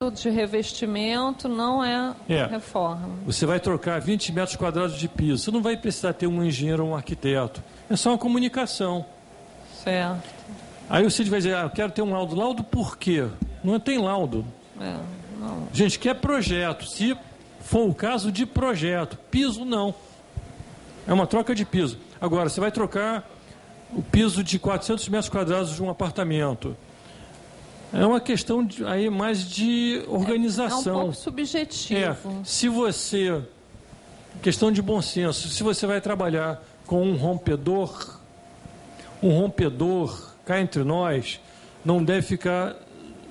de revestimento não é reforma. Você vai trocar 20 metros quadrados de piso. Você não vai precisar ter um engenheiro ou um arquiteto. É só uma comunicação. Certo. Aí o Cid vai dizer, eu quero ter um laudo. Laudo por quê? Não tem laudo. Não. Gente, quer projeto. Se for o caso de projeto. Piso, não. É uma troca de piso. Agora, você vai trocar o piso de 400 metros quadrados de um apartamento. É uma questão aí mais de organização. É um pouco subjetivo. Se você... Questão de bom senso. Se você vai trabalhar com um rompedor, cá entre nós, não deve ficar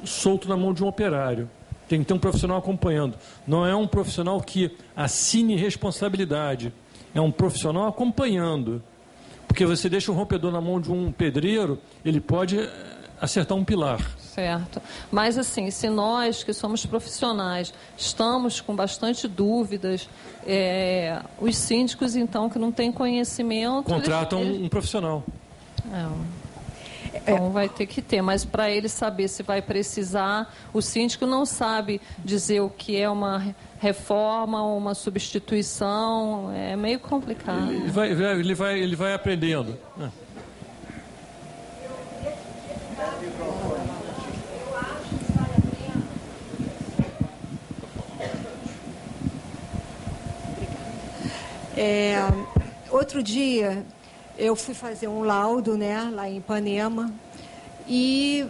solto na mão de um operário. Tem que ter um profissional acompanhando. Não é um profissional que assine responsabilidade. É um profissional acompanhando. Porque você deixa um rompedor na mão de um pedreiro, ele pode acertar um pilar. Certo. Mas, assim, se nós, que somos profissionais, estamos com bastante dúvidas, os síndicos, então, que não têm conhecimento... Contratam um profissional. Então, vai ter que ter. Mas, para ele saber se vai precisar, o síndico não sabe dizer o que é uma reforma ou uma substituição. É meio complicado. Ele vai aprendendo. Outro dia eu fui fazer um laudo, né, lá em Ipanema, e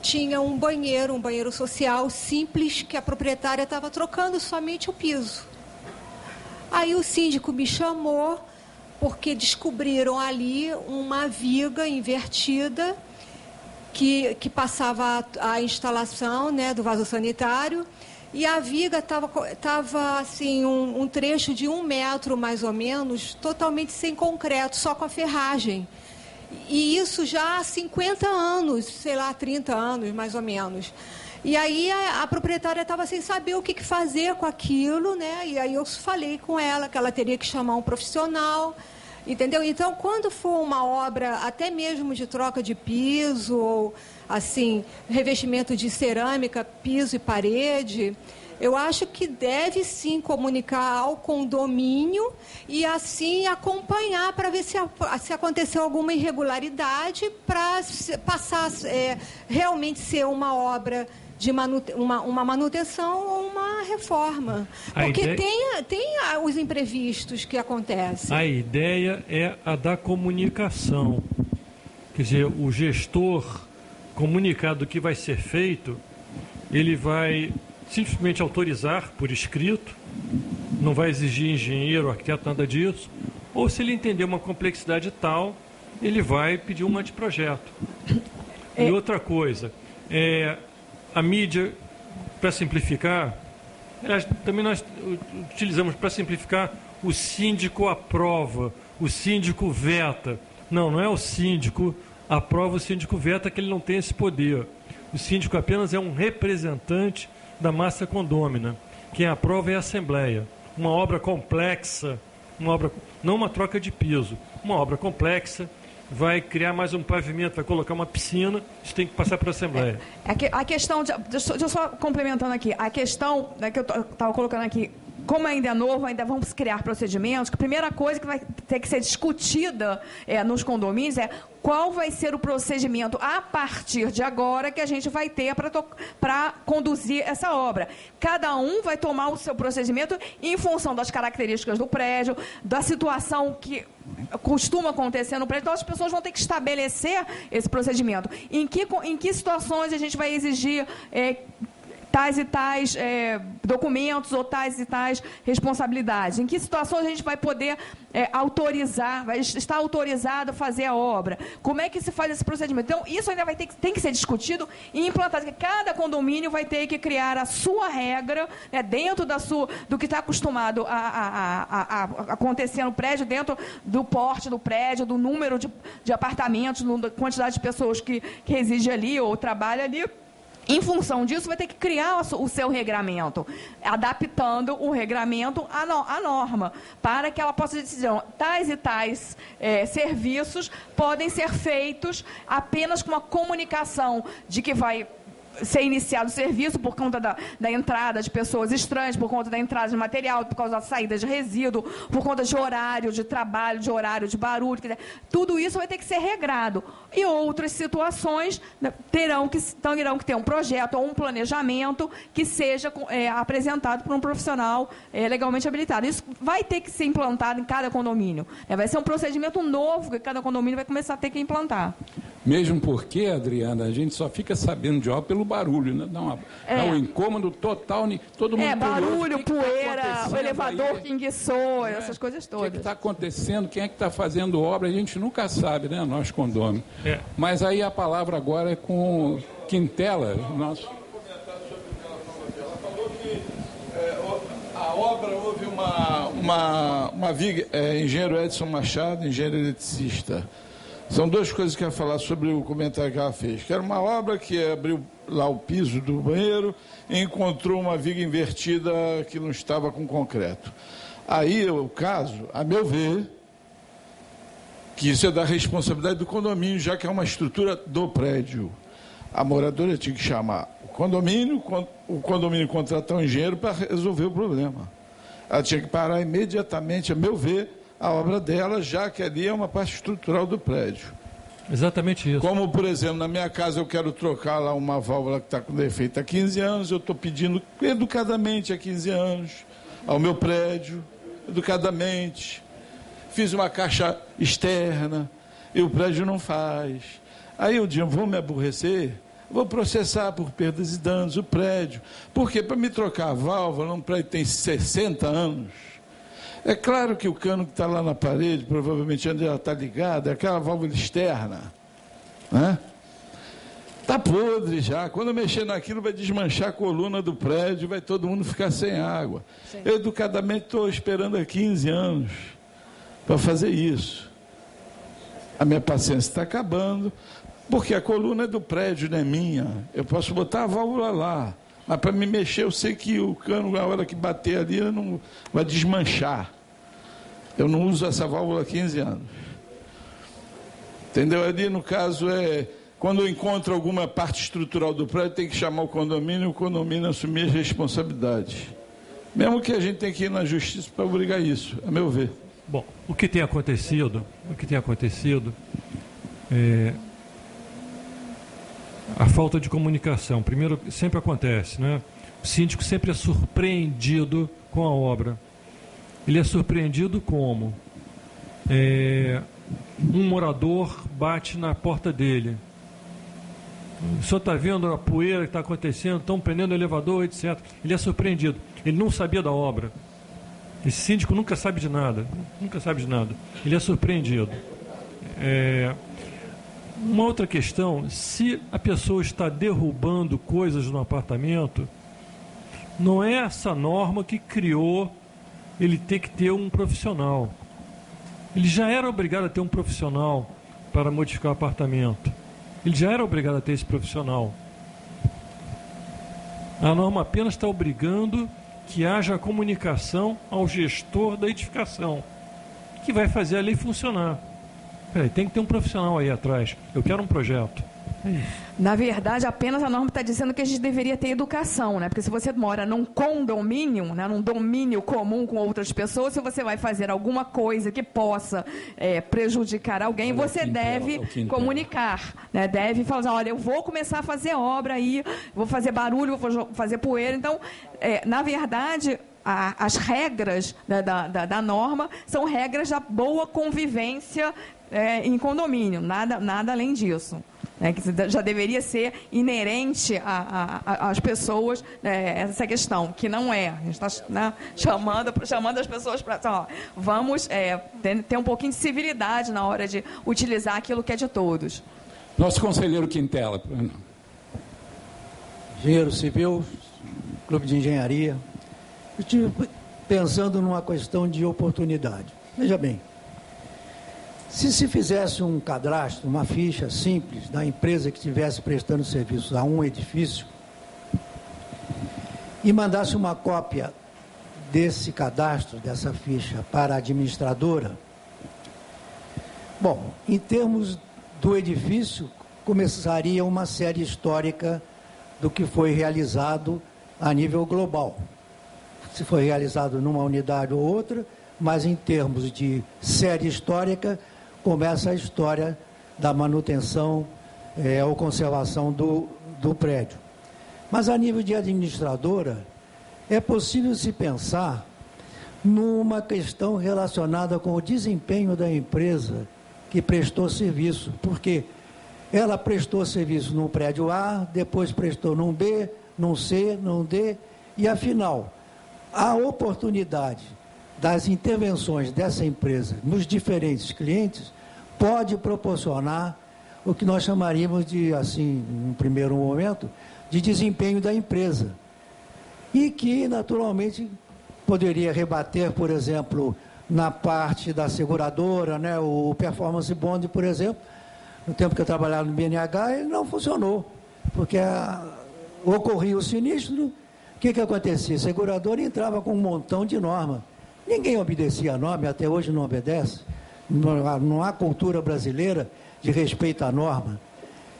tinha um banheiro social simples, que a proprietária estava trocando somente o piso. Aí o síndico me chamou porque descobriram ali uma viga invertida que passava a instalação, né, do vaso sanitário. E a viga estava assim, um trecho de 1 metro, mais ou menos, totalmente sem concreto, só com a ferragem. E isso já há 50 anos, sei lá, 30 anos, mais ou menos. E aí a proprietária estava sem saber o que fazer com aquilo, né? E aí eu falei com ela que ela teria que chamar um profissional, entendeu? Então, quando for uma obra, até mesmo de troca de piso, ou assim, revestimento de cerâmica, piso e parede, eu acho que deve sim comunicar ao condomínio e assim acompanhar para ver se aconteceu alguma irregularidade, para passar realmente ser uma obra de uma manutenção ou uma reforma. Porque tem os imprevistos que acontecem. A ideia é a da comunicação. Quer dizer, o gestor comunicar do que vai ser feito, ele vai simplesmente autorizar por escrito, não vai exigir engenheiro, arquiteto, nada disso, ou se ele entender uma complexidade tal, ele vai pedir um anteprojeto. E outra coisa, a mídia, para simplificar, também nós utilizamos para simplificar, o síndico aprova, o síndico veta. Não é o síndico aprova, o síndico veta, que ele não tem esse poder. O síndico apenas é um representante da massa condômina. Quem aprova é a Assembleia. Uma obra complexa, não uma troca de piso, uma obra complexa, vai criar mais um pavimento, vai colocar uma piscina, isso tem que passar para a Assembleia. A questão, deixa eu só complementando aqui, a questão que eu estava colocando aqui, como ainda é novo, ainda vamos criar procedimentos, que a primeira coisa que vai ter que ser discutida nos condomínios é qual vai ser o procedimento a partir de agora que a gente vai ter para conduzir essa obra. Cada um vai tomar o seu procedimento em função das características do prédio, da situação que costuma acontecer no prédio. Então, as pessoas vão ter que estabelecer esse procedimento. Em que situações a gente vai exigir tais e tais documentos ou tais e tais responsabilidades. Em que situações a gente vai poder autorizar, vai estar autorizado a fazer a obra. Como é que se faz esse procedimento? Então, isso ainda tem que ser discutido e implantado. Cada condomínio vai ter que criar a sua regra, dentro do que está acostumado a acontecer no prédio, dentro do porte do prédio, do número de apartamentos, da quantidade de pessoas que reside ali ou trabalha ali. Em função disso, vai ter que criar o seu regramento, adaptando o regramento à norma, para que ela possa dizer, tais e tais serviços podem ser feitos apenas com uma comunicação de que vai ser iniciado o serviço por conta da entrada de pessoas estranhas, por conta da entrada de material, por causa da saída de resíduo, por conta de horário de trabalho, de horário de barulho, quer dizer, tudo isso vai ter que ser regrado. E outras situações, né, terão que ter um projeto ou um planejamento que seja apresentado por um profissional legalmente habilitado. Isso vai ter que ser implantado em cada condomínio. Vai ser um procedimento novo que cada condomínio vai começar a ter que implantar. Mesmo porque, Adriana, a gente só fica sabendo de obra pelo barulho, né? Dá um incômodo total, todo mundo barulho, poeira, o elevador que enguiçou, essas coisas todas. O que está acontecendo, quem é que está fazendo obra, a gente nunca sabe, né, nós condôminos. Mas aí a palavra agora é com Quintela, nosso... Ela falou que a obra houve uma viga, engenheiro Edson Machado, engenheiro eletricista. São duas coisas que eu ia falar sobre o comentário que ela fez. Que era uma obra que abriu lá o piso do banheiro e encontrou uma viga invertida que não estava com concreto. Aí o caso, a meu ver, que isso é da responsabilidade do condomínio, já que é uma estrutura do prédio. A moradora tinha que chamar o condomínio contratar um engenheiro para resolver o problema. Ela tinha que parar imediatamente, a meu ver, a obra dela, já que ali é uma parte estrutural do prédio. Exatamente isso. Como, por exemplo, na minha casa eu quero trocar lá uma válvula que está com defeito há 15 anos, eu estou pedindo educadamente há 15 anos ao meu prédio, educadamente. Fiz uma caixa externa e o prédio não faz. Aí um dia eu vou me aborrecer, vou processar por perdas e danos o prédio. Porque para me trocar a válvula num prédio que tem 60 anos, é claro que o cano que está lá na parede, provavelmente onde ela está ligada, é aquela válvula externa, né? Está podre já. Quando eu mexer naquilo, vai desmanchar a coluna do prédio, vai todo mundo ficar sem água. Sim. Eu, educadamente, estou esperando há 15 anos para fazer isso. A minha paciência está acabando, porque a coluna é do prédio, não é minha. Eu posso botar a válvula lá. Mas para me mexer, eu sei que o cano, na hora que bater ali, não vai desmanchar. Eu não uso essa válvula há 15 anos. Entendeu? Ali, no caso, quando eu encontro alguma parte estrutural do prédio, tem que chamar o condomínio assumir as responsabilidades. Mesmo que a gente tenha que ir na justiça para obrigar isso, a meu ver. Bom, o que tem acontecido é a falta de comunicação. Primeiro, sempre acontece, né? O síndico sempre é surpreendido com a obra. Ele é surpreendido como? Um morador bate na porta dele. O senhor está vendo a poeira que está acontecendo, estão prendendo o elevador, etc. Ele é surpreendido. Ele não sabia da obra. Esse síndico nunca sabe de nada. Ele é surpreendido. Uma outra questão, se a pessoa está derrubando coisas no apartamento, não é essa norma que criou ele ter que ter um profissional. Ele já era obrigado a ter um profissional para modificar o apartamento. Ele já era obrigado a ter esse profissional. A norma apenas está obrigando que haja comunicação ao gestor da edificação, que vai fazer a lei funcionar. Tem que ter um profissional aí atrás. Eu quero um projeto. Na verdade, apenas a norma está dizendo que a gente deveria ter educação, né? Porque se você mora num condomínio, né, num domínio comum com outras pessoas, se você vai fazer alguma coisa que possa prejudicar alguém, você deve comunicar, né? Deve falar, olha, eu vou começar a fazer obra aí, vou fazer barulho, vou fazer poeira. Então, na verdade, as regras da norma são regras da boa convivência em condomínio, nada além disso. Que já deveria ser inerente às pessoas essa questão, que não é. A gente está chamando as pessoas para... vamos ter um pouquinho de civilidade na hora de utilizar aquilo que é de todos. Nosso conselheiro Quintela. Engenheiro civil, clube de engenharia. Eu estive pensando numa questão de oportunidade. Veja bem, se fizesse um cadastro, uma ficha simples da empresa que estivesse prestando serviços a um edifício e mandasse uma cópia desse cadastro, dessa ficha, para a administradora, bom, em termos do edifício, começaria uma série histórica do que foi realizado a nível global. Se foi realizado numa unidade ou outra, mas em termos de série histórica, começa a história da manutenção ou conservação do prédio. Mas a nível de administradora, é possível se pensar numa questão relacionada com o desempenho da empresa que prestou serviço, porque ela prestou serviço num prédio A, depois prestou num B, num C, num D, e afinal, a oportunidade das intervenções dessa empresa nos diferentes clientes pode proporcionar o que nós chamaríamos de, assim, num primeiro momento, de desempenho da empresa. E que, naturalmente, poderia rebater, por exemplo, na parte da seguradora, né, o performance bond, por exemplo. No tempo que eu trabalhava no BNH, ele não funcionou, porque ocorria o sinistro. O que acontecia? A seguradora entrava com um montão de norma. Ninguém obedecia a norma, até hoje não obedece. Não há cultura brasileira de respeito à norma.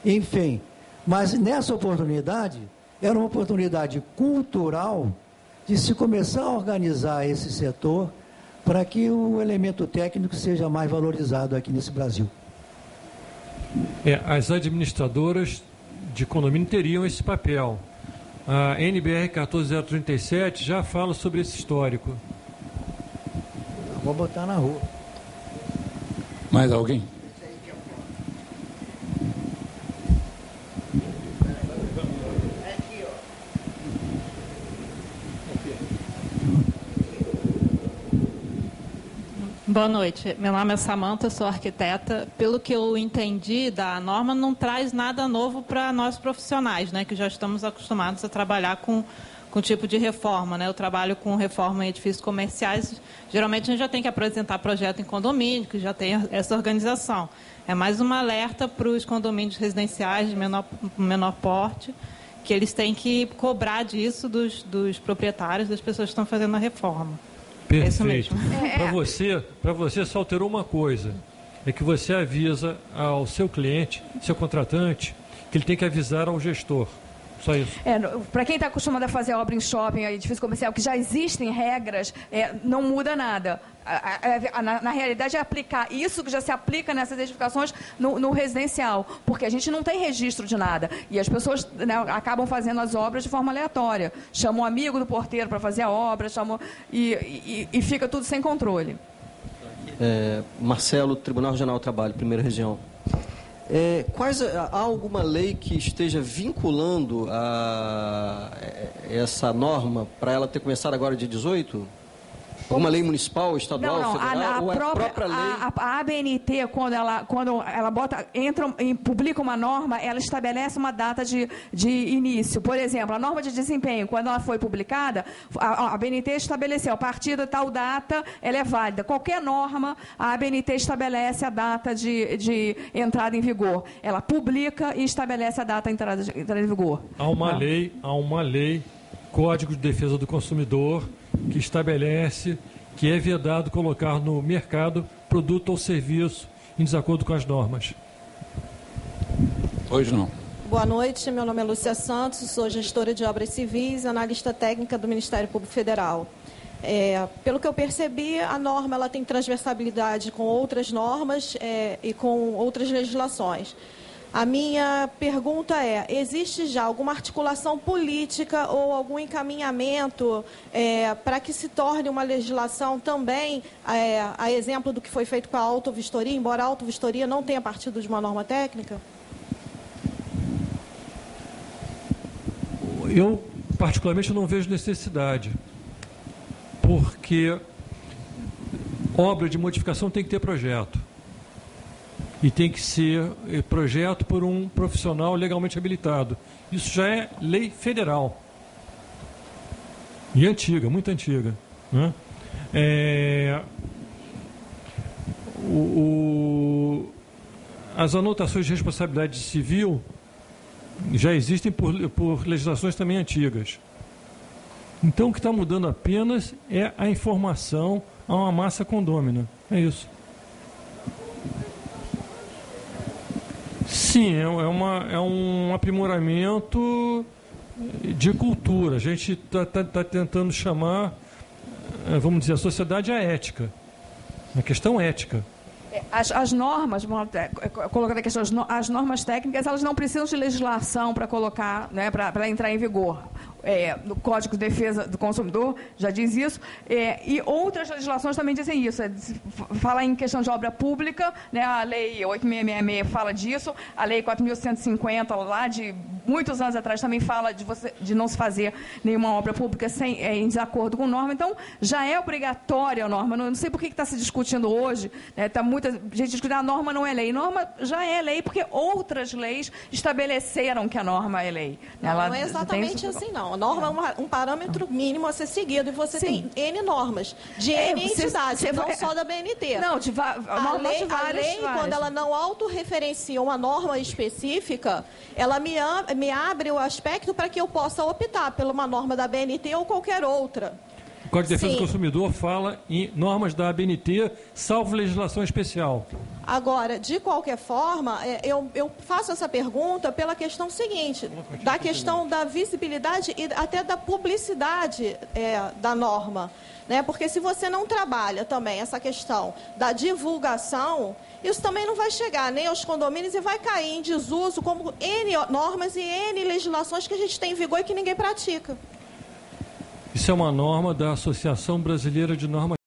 Enfim, mas nessa oportunidade, era uma oportunidade cultural de se começar a organizar esse setor para que o elemento técnico seja mais valorizado aqui nesse Brasil. As administradoras de condomínio teriam esse papel. A NBR 14037 já fala sobre esse histórico. Vou botar na rua. Mais alguém? Boa noite, meu nome é Samanta, sou arquiteta. Pelo que eu entendi da norma, não traz nada novo para nós profissionais, né, que já estamos acostumados a trabalhar com tipo de reforma, né? Eu trabalho com reforma em edifícios comerciais, geralmente a gente já tem que apresentar projeto em condomínio, que já tem essa organização. É mais um alerta para os condomínios residenciais de menor porte, que eles têm que cobrar disso dos proprietários, das pessoas que estão fazendo a reforma. Perfeito. Para você só alterou uma coisa, é que você avisa ao seu cliente, seu contratante, que ele tem que avisar ao gestor. Só isso. Para quem está acostumado a fazer obra em shopping, edifício comercial, que já existem regras, não muda nada. Na realidade, é aplicar isso que já se aplica nessas edificações no residencial, porque a gente não tem registro de nada. E as pessoas, né, acabam fazendo as obras de forma aleatória. Chamam um amigo do porteiro para fazer a obra, e fica tudo sem controle. Marcelo, Tribunal Regional do Trabalho, Primeira Região. Há alguma lei que esteja vinculando essa norma para ela ter começado agora de 18? Alguma lei municipal, estadual, não, federal? A própria lei? A ABNT, quando ela publica uma norma, ela estabelece uma data de início. Por exemplo, a norma de desempenho, quando ela foi publicada, a ABNT estabeleceu, a partir de tal data, ela é válida. Qualquer norma, a ABNT estabelece a data de entrada em vigor. Ela publica e estabelece a data de entrada em vigor. Há uma lei, Código de Defesa do Consumidor, que estabelece que é vedado colocar no mercado produto ou serviço em desacordo com as normas. Hoje não. Boa noite, meu nome é Lúcia Santos, sou gestora de obras civis, analista técnica do Ministério Público Federal. Pelo que eu percebi, a norma ela tem transversalidade com outras normas e com outras legislações. A minha pergunta existe já alguma articulação política ou algum encaminhamento para que se torne uma legislação também, a exemplo do que foi feito com a autovistoria, embora a autovistoria não tenha partido de uma norma técnica? Eu, particularmente, não vejo necessidade, porque obra de modificação tem que ter projeto. E tem que ser projeto por um profissional legalmente habilitado. Isso já é lei federal. E antiga, muito antiga. Né? As anotações de responsabilidade civil já existem por legislações também antigas. Então, o que está mudando apenas é a informação a uma massa condômina. É isso. Sim, é um aprimoramento de cultura. A gente está tentando chamar, vamos dizer, a sociedade à ética, na questão ética. As normas, colocando a questão, as normas técnicas, elas não precisam de legislação para colocar, né, para entrar em vigor. No Código de Defesa do Consumidor já diz isso, e outras legislações também dizem isso. Fala em questão de obra pública, né, a Lei 8.666 fala disso, a Lei 4.150, lá de muitos anos atrás, também fala de não se fazer nenhuma obra pública em desacordo com norma. Então, já é obrigatória a norma. Não sei por que está se discutindo hoje, está muita gente discutindo, a norma não é lei. Norma já é lei, porque outras leis estabeleceram que a norma é lei. Não é exatamente assim, não. A norma é um parâmetro mínimo a ser seguido, e você tem N normas, de N entidades, não só da BNT. Não, a lei, quando ela não autorreferencia uma norma específica, ela me abre o aspecto para que eu possa optar por uma norma da BNT ou qualquer outra. O Código de Defesa do Consumidor fala em normas da ABNT, salvo legislação especial. Agora, de qualquer forma, eu faço essa pergunta pela questão seguinte, da questão da visibilidade e até da publicidade da norma. Né? Porque se você não trabalha também essa questão da divulgação, isso também não vai chegar nem aos condomínios e vai cair em desuso, como N normas e N legislações que a gente tem em vigor e que ninguém pratica. Isso é uma norma da Associação Brasileira de Normas